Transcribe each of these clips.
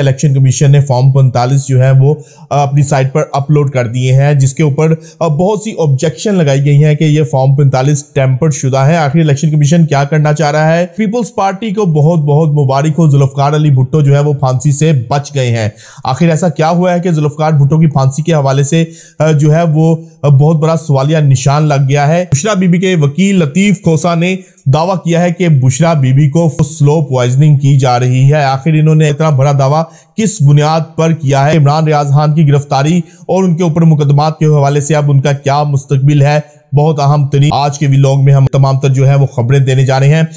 Election commission ने form 45 जो है वो अपनी साइट पर अपलोड कर दिए हैं, जिसके ऊपर बहुत सी ऑब्जेक्शन लगाई गई हैं कि ये फॉर्म 45 टेम्पर्ड शुदा है। आखिर इलेक्शन कमीशन क्या करना चाह रहा है? पीपल्स पार्टी को बहुत बहुत मुबारक हो, जुल्फकार अली भुट्टो जो है वो फांसी से बच गए हैं। आखिर ऐसा क्या हुआ है कि जुल्फकार भुट्टो की फांसी के हवाले से जो है वो बहुत बड़ा सवालिया निशान लग गया है। बुशरा बीबी के वकील लतीफ खोसा ने दावा किया है कि बुशरा बीबी को स्लो पॉइजनिंग की जा रही है। आखिर इन्होंने इतना बड़ा दावा किस बुनियाद पर किया है? इमरान रियाज खान की गिरफ्तारी और उनके ऊपर मुकदमात के हवाले से अब उनका क्या मुस्तकबिल है, बहुत अहम तरीन आज के व्लॉग में हम तमाम तर जो है वो खबरें देने जा रहे हैं।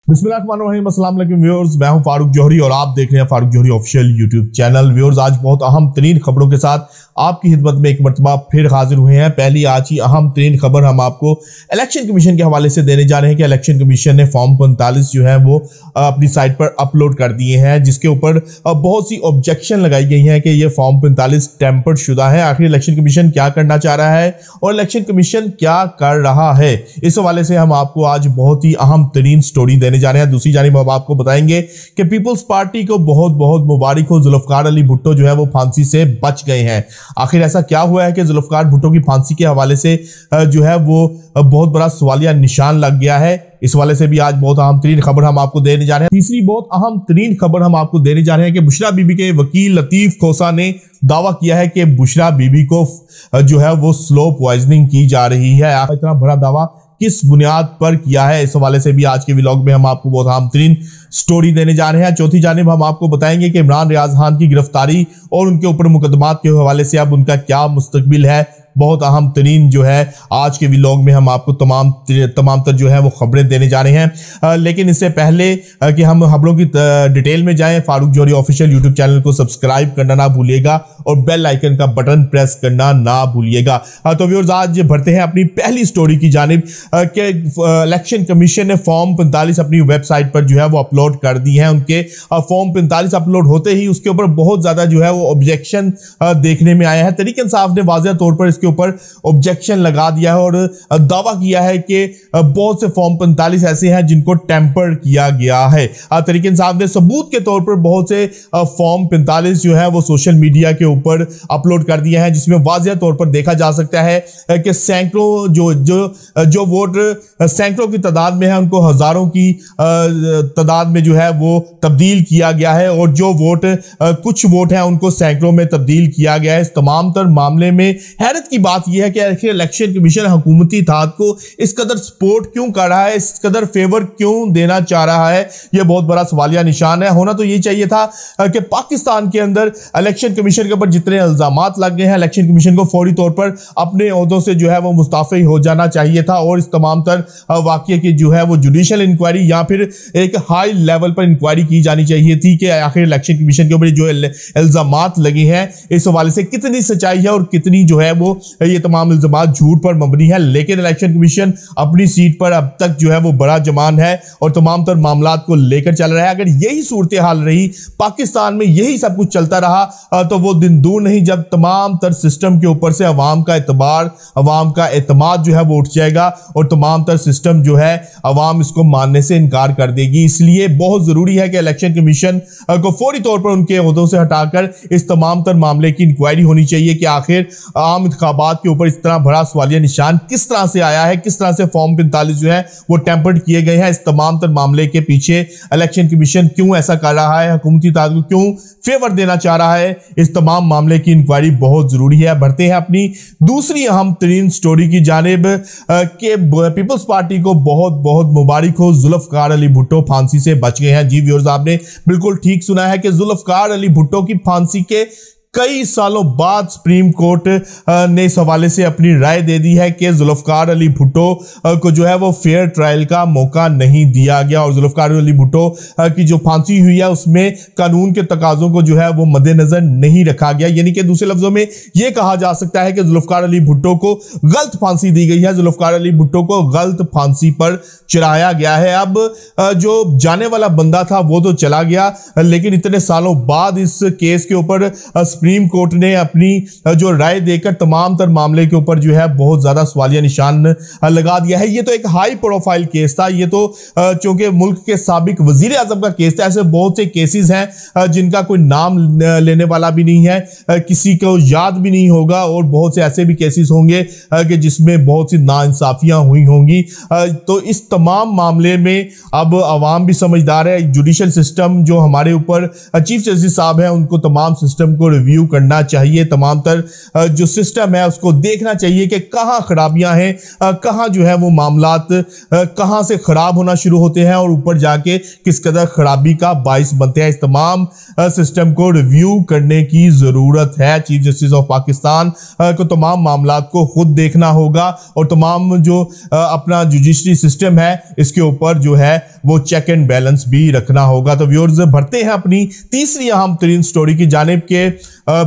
बिस्मिल्लाहिर्रहमानिर्रहीम, अस्सलाम वालेकुम व्यूअर्स, मैं हूं फारूक जौहरी और आप देख रहे हैं फारूक जौहरी ऑफिशियल यूट्यूब चैनल। व्यूअर्स, आज बहुत अहम तरीन खबरों के साथ आपकी खिदमत में एक मरतबा फिर हाजिर हुए हैं। पहली आज की अहम तरीन खबर हम आपको इलेक्शन कमीशन के हवाले से देने जा रहे हैं कि इलेक्शन कमीशन ने फॉर्म 45 जो है वो अपनी साइट पर अपलोड कर दिए हैं, जिसके ऊपर बहुत सी ऑब्जेक्शन लगाई गई हैं कि ये फॉर्म 45 टेम्पर्ड शुदा है। आखिर इलेक्शन कमीशन क्या करना चाह रहा है और इलेक्शन कमीशन क्या कर रहा है, इस हवाले से हम आपको आज बहुत ही अहम तरीन स्टोरी देने जा रहे हैं। दूसरी जानिब हम आपको बताएंगे कि पीपल्स पार्टी को बहुत बहुत मुबारक हो, जुल्फकार अली भुट्टो जो है वो फांसी से बच गए हैं। आखिर ऐसा क्या हुआ है कि जुल्फकार भुट्टो की फांसी के हवाले से जो है वो बहुत बड़ा सवालिया निशान लग गया है। इस वाले से भी आज बहुत अहम तरीन खबर हम आपको देने जा रहे हैं। तीसरी बहुत अहम तरीन खबर हम आपको देने जा रहे हैं कि बुशरा बीबी के वकील लतीफ खोसा ने दावा किया है कि बुशरा बीबी को जो है वो स्लो पॉइजनिंग की जा रही है। इतना बड़ा दावा किस बुनियाद पर किया है, इस हवाले से भी आज के व्लॉग में हम आपको बहुत अहम तरीन स्टोरी देने जा रहे हैं। चौथी जानिब हम आपको बताएंगे कि इमरान रियाज खान की गिरफ्तारी और उनके ऊपर मुकदमात के हवाले से अब उनका क्या मुस्तकबिल है, बहुत अहम तरीन जो है आज के व्लॉग में हम आपको तमाम तर जो है वो खबरें देने जा रहे हैं। लेकिन इससे पहले कि हम खबरों की डिटेल में जाएं, फारूक जौहरी ऑफिशियल यूट्यूब चैनल को सब्सक्राइब करना ना भूलिएगा और बेल आइकन का बटन प्रेस करना ना भूलिएगा। तो व्यूअर्स, आज बढ़ते हैं अपनी पहली स्टोरी की जानिब कि इलेक्शन कमीशन ने फॉर्म 45 अपनी वेबसाइट पर जो है वो अपलोड कर दी है। उनके फॉर्म 45 अपलोड होते ही उसके ऊपर बहुत ज्यादा जो है वो ऑब्जेक्शन देखने में आया है। तहरीक इंसाफ ने वाज़ेह तौर पर इसके ऊपर ऑब्जेक्शन लगा दिया है और दावा किया है कि बहुत से फॉर्म 45 ऐसे हैं जिनको टेम्पर किया गया है। तहरीक इंसाफ ने सबूत के तौर पर बहुत से फॉर्म 45 जो है वो सोशल मीडिया के ऊपर अपलोड कर दिए हैं, जिसमें वाज़ेह तौर पर देखा जा सकता है कि सैकड़ों जो वोट सैकड़ों की तादाद में है उनको हजारों की तादाद में जो है वो तब्दील किया गया है और जो वोट कुछ वोट हैं उनको सैकड़ों में तब्दील किया गया है। इस तमाम तर मामले में हैरत की बात यह है कि इलेक्शन कमीशन हुकूमती इत्तेहाद को इस कदर सपोर्ट क्यों कर रहा है, इस कदर फेवर क्यों देना चाह रहा है, यह बहुत बड़ा सवालिया निशान है। होना तो ये चाहिए था कि पाकिस्तान के अंदर इलेक्शन कमीशन के ऊपर जितने इल्जामात लग गए हैं, इलेक्शन कमीशन को फौरी तौर पर अपने ओहदों से जो है वो मुस्ताफी हो जाना चाहिए था और इस तमाम तर वाकये की जो है वो जुडिशल इंक्वायरी या फिर एक हाई लेवल पर इंक्वायरी की जानी चाहिए थी कि आखिर इलेक्शन कमीशन के ऊपर जो इल्जामात लगे हैं इस हवाले से कितनी सच्चाई है और कितनी जो है वो ये तमाम इल्जामात झूठ पर मबनी है। लेकिन इलेक्शन कमीशन अपनी सीट पर अब तक जो है वो बड़ा जमान है और तमाम तर मामलात को लेकर चल रहा है। अगर यही सूरत हाल रही, पाकिस्तान में यही सब कुछ चलता रहा तो वो दिन दूर नहीं जब तमाम तर सिस्टम के ऊपर से अवाम का एतबार, अवाम का एतमाद जो है वो उठ जाएगा और तमाम तर सिस्टम जो है अवाम इसको मानने से इनकार कर देगी। इसलिए बहुत जरूरी है कि इलेक्शन कमीशन को फौरी तौर पर उनके ओहदों से हटाकर इस तमाम तर मामले की इंक्वायरी होनी चाहिए कि आखिर आम इंतखाबात के ऊपर इस तरह बड़ा सवालिया निशान किस तरह से आया है, किस तरह से फॉर्म 45 जो है वो टेम्पर्ड किए गए हैं। इस तमाम तर मामले के पीछे इलेक्शन कमीशन क्यों ऐसा कर रहा है, हुकूमती इत्तेहाद को क्यों फेवर देना चाह रहा है, इस तमाम मामले की इंक्वायरी बहुत जरूरी है। बढ़ते हैं अपनी दूसरी अहम तरीन स्टोरी की जानिब कि पीपल्स पार्टी को बहुत बहुत मुबारक हो, जुल्फकार अली भुट्टो फांसी से बच गए हैं। जी व्यूअर्स, आपने बिल्कुल ठीक सुना है कि जुल्फकार अली भुट्टो की फांसी के कई सालों बाद सुप्रीम कोर्ट ने इस हवाले से अपनी राय दे दी है कि जुल्फकार अली भुट्टो को जो है वो फेयर ट्रायल का मौका नहीं दिया गया और जुल्फकार अली भुट्टो की जो फांसी हुई है उसमें कानून के तकाजों को जो है वो मद्देनजर नहीं रखा गया। यानी कि दूसरे लफ्जों में यह कहा जा सकता है कि जुल्फकार अली भुट्टो को गलत फांसी दी गई है, जुल्फकार अली भुट्टो को गलत फांसी पर चढ़ाया गया है। अब जो जाने वाला बंदा था वो तो चला गया, लेकिन इतने सालों बाद इस केस के ऊपर सुप्रीम कोर्ट ने अपनी जो राय देकर तमाम तर मामले के ऊपर जो है बहुत ज्यादा सवालिया निशान लगा दिया है। ये तो एक हाई प्रोफाइल केस था, ये तो चूंकि मुल्क के साबिक वजीर आजम का केस था। ऐसे बहुत से केसेस हैं जिनका कोई नाम लेने वाला भी नहीं है, किसी को याद भी नहीं होगा, और बहुत से ऐसे भी केसेस होंगे कि जिसमें बहुत सी नाइंसाफियां हुई होंगी। तो इस तमाम मामले में अब अवाम भी समझदार है। जुडिशल सिस्टम जो हमारे ऊपर चीफ जस्टिस साहब हैं, उनको तमाम सिस्टम को रिव्यू करना चाहिए, तमाम तर जो सिस्टम है उसको देखना चाहिए कि कहां खराबियां हैं, कहां जो है वो मामलात कहां से खराब होना शुरू होते हैं और ऊपर जाके किस कदर खराबी का बाइस बनते हैं। इस तमाम सिस्टम को रिव्यू करने की जरूरत है। चीफ जस्टिस ऑफ पाकिस्तान को तमाम मामलात को खुद देखना होगा और तमाम जो अपना जुडिशरी सिस्टम है इसके ऊपर जो है वो चेक एंड बैलेंस भी रखना होगा। तो व्यूअर्स, बढ़ते हैं अपनी तीसरी अहम तरीन स्टोरी की जानिब के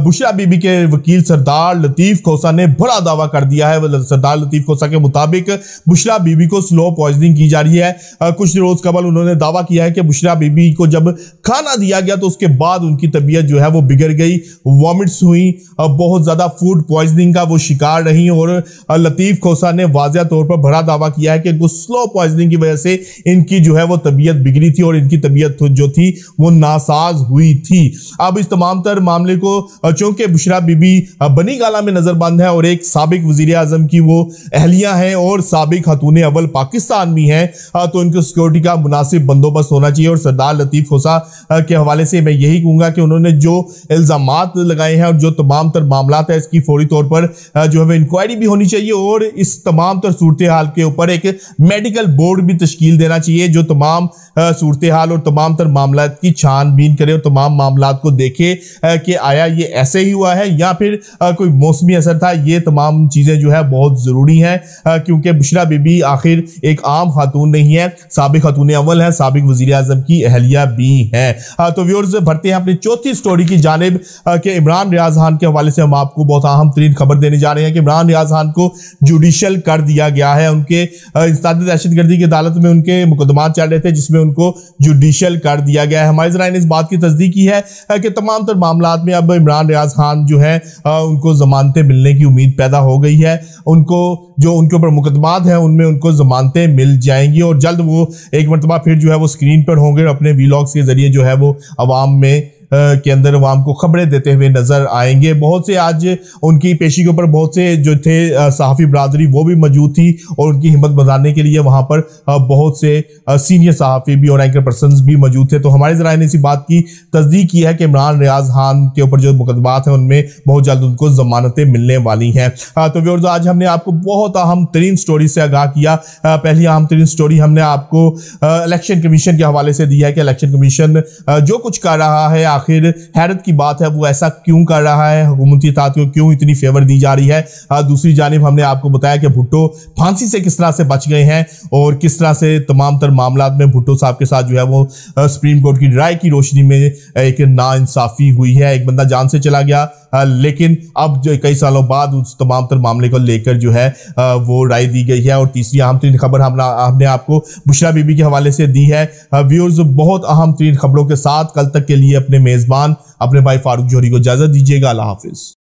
बुशरा बीबी के वकील सरदार लतीफ खोसा ने बड़ा दावा कर दिया है। सरदार लतीफ खोसा के मुताबिक बुशरा बीबी को स्लो पॉइजनिंग की जा रही है। कुछ रोज कबल उन्होंने दावा किया है कि बुशरा बीबी को जब खाना दिया गया तो उसके बाद उनकी तबीयत जो है वो बिगड़ गई, वॉमिट्स हुई, बहुत ज्यादा फूड पॉइजनिंग का वो शिकार रही। और लतीफ खोसा ने वाज़ेह तौर पर बड़ा दावा किया है कि स्लो पॉइजनिंग की वजह से इनकी जो है वो तबीयत बिगड़ी थी और इनकी तबीयत जो थी वो नासाज हुई थी। अब इस तमाम तर मामले को चूंकि बुशरा बीबी बनी गाला में नजरबंद है और एक साबिक वजीर आजम की वो अहलिया हैं और साबिक खातून अव्वल पाकिस्तान भी हैं, तो उनकी सिक्योरिटी का मुनासिब बंदोबस्त होना चाहिए। और सरदार लतीफ खोसा के हवाले से मैं यही कहूंगा कि उन्होंने जो इल्जामात लगाए हैं और जो तमाम तर मामलात है इसकी फौरी तौर पर जो है इंक्वायरी भी होनी चाहिए और इस तमाम तर सूरत हाल के ऊपर एक मेडिकल बोर्ड भी तश्कील देना चाहिए जो तमाम सूरत हाल और तमाम तर मामलात की छानबीन करे और तमाम मामलात को देखे कि आया ये ऐसे ही हुआ है या फिर कोई मौसमी असर था। ये तमाम चीजें जो है बहुत जरूरी हैं क्योंकि बुशरा बीबी आखिर एक आम खातून नहीं है, साबिक खातून अव्वल है, साबिक वजीर आजम की अहलिया भी है। तो व्यूअर्स, बढ़ते हैं अपनी चौथी स्टोरी की जानिब कि इमरान रियाज खान के हवाले से हम आपको बहुत अहम तरीन खबर देने जा रहे हैं कि इमरान रियाज खान को जुडिशल कर दिया गया है। उनके इंसदाद दहशतगर्दी की अदालत में उनके मुकदमा चल रहे थे जिसमें उनको जुडिशल कर दिया गया है। हमारे ज़राए ने इस बात की तस्दीक की है कि तमाम तर मामलात में अब इमरान रियाज खान जो है उनको जमानतें मिलने की उम्मीद पैदा हो गई है। उनको जो उनके ऊपर मुकदमात हैं उनमें उनको जमानतें मिल जाएंगी और जल्द वो एक मरतबा फिर जो है वो स्क्रीन पर होंगे, अपने वीलॉग्स के जरिए जो है वो अवाम में के अंदर अवाम को खबरें देते हुए नजर आएंगे। बहुत से आज उनकी पेशी के ऊपर बहुत से जो थे सहाफ़ी बरादरी वो भी मौजूद थी और उनकी हिम्मत बढ़ाने के लिए वहां पर बहुत से सीनियर सहाफ़ी भी और एंकर पर्सन्स भी मौजूद थे। तो हमारे ज़राए ने इसी बात की तस्दीक की है कि इमरान रियाज खान के ऊपर जो मुकदमात हैं उनमें बहुत जल्द उनको जमानतें मिलने वाली हैं। तो व्यूअर्स, आज हमने आपको बहुत अहम तरीन स्टोरी से आगाह किया। पहली अहम तरीन स्टोरी हमने आपको इलेक्शन कमीशन के हवाले से दी है कि इलेक्शन कमीशन जो कुछ कर रहा है आखिर हैरत की बात है वो ऐसा क्यों कर रहा है, हुकूमती इत्तेहाद को क्यों इतनी फेवर दी जा रही है। दूसरी जानिब हमने आपको बताया कि भुट्टो फांसी से किस तरह से बच गए हैं और किस तरह से तमाम तर मामलात में भुट्टो साहब के साथ जो है वो सुप्रीम कोर्ट की राय की रोशनी में एक नाइंसाफी हुई है। एक बंदा जान से चला गया लेकिन अब जो कई सालों बाद उस तमाम तर मामले को लेकर जो है वो राय दी गई है। और तीसरी अहम तरीन खबर हमने आपको बुशरा बीबी के हवाले से दी है। व्यूअर्स, बहुत अहम तरीन खबरों के साथ कल तक के लिए अपने मेजबान अपने भाई फारूक जौहरी को इजाजत दीजिएगा। अल्लाह हाफिज।